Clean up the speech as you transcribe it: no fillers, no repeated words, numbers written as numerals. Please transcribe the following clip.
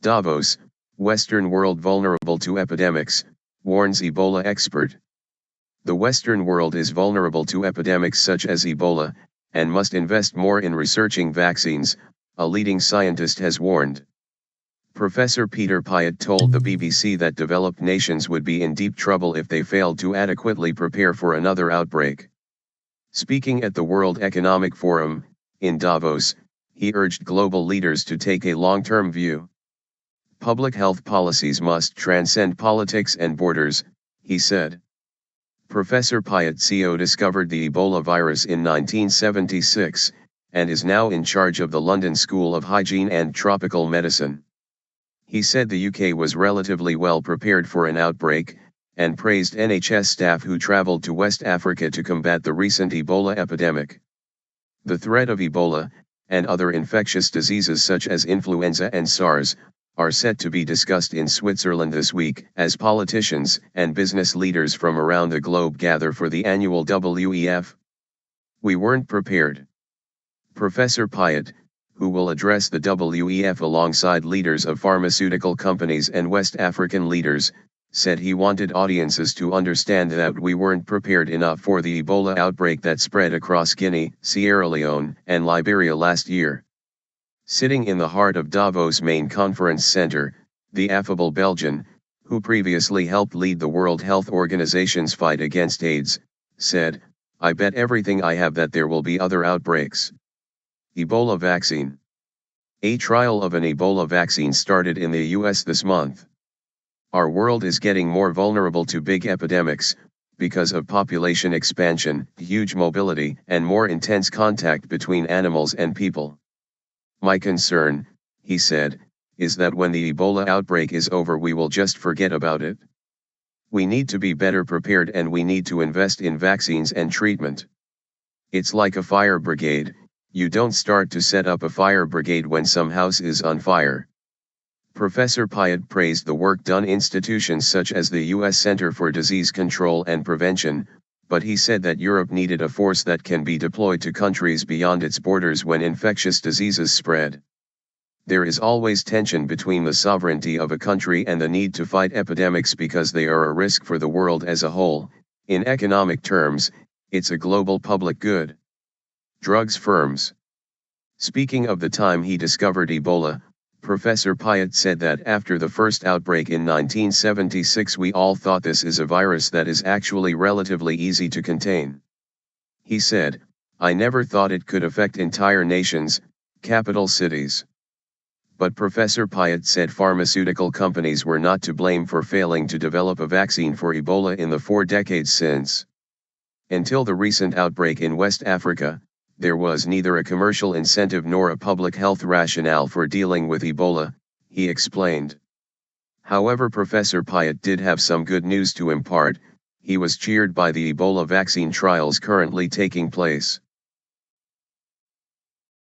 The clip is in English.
Davos, Western world vulnerable to epidemics, warns Ebola expert. The Western world is vulnerable to epidemics such as Ebola, and must invest more in researching vaccines, a leading scientist has warned. Professor Peter Piot told the BBC that developed nations would be in deep trouble if they failed to adequately prepare for another outbreak. Speaking at the World Economic Forum, in Davos, he urged global leaders to take a long-term view. Public health policies must transcend politics and borders, he said. Professor Piot discovered the Ebola virus in 1976, and is now in charge of the London School of Hygiene and Tropical Medicine. He said the UK was relatively well prepared for an outbreak, and praised NHS staff who travelled to West Africa to combat the recent Ebola epidemic. The threat of Ebola, and other infectious diseases such as influenza and SARS, are set to be discussed in Switzerland this week as politicians and business leaders from around the globe gather for the annual WEF. We weren't prepared. Professor Piot, who will address the WEF alongside leaders of pharmaceutical companies and West African leaders, said he wanted audiences to understand that we weren't prepared enough for the Ebola outbreak that spread across Guinea, Sierra Leone, and Liberia last year. Sitting in the heart of Davos' main conference center, the affable Belgian, who previously helped lead the World Health Organization's fight against AIDS, said, "I bet everything I have that there will be other outbreaks." Ebola vaccine. A trial of an Ebola vaccine started in the US this month. Our world is getting more vulnerable to big epidemics, because of population expansion, huge mobility, and more intense contact between animals and people. My concern, he said, is that when the Ebola outbreak is over we will just forget about it. We need to be better prepared and we need to invest in vaccines and treatment. It's like a fire brigade, you don't start to set up a fire brigade when some house is on fire. Professor Piot praised the work done institutions such as the US Center for Disease Control and Prevention, but he said that Europe needed a force that can be deployed to countries beyond its borders when infectious diseases spread. There is always tension between the sovereignty of a country and the need to fight epidemics because they are a risk for the world as a whole. In economic terms, it's a global public good. Drugs firms. Speaking of the time he discovered Ebola, Professor Piot said that after the first outbreak in 1976 we all thought this is a virus that is actually relatively easy to contain. He said, "I never thought it could affect entire nations, capital cities." But Professor Piot said pharmaceutical companies were not to blame for failing to develop a vaccine for Ebola in the 4 decades since. Until the recent outbreak in West Africa, there was neither a commercial incentive nor a public health rationale for dealing with Ebola, he explained. However, Professor Piot did have some good news to impart. He was cheered by the Ebola vaccine trials currently taking place.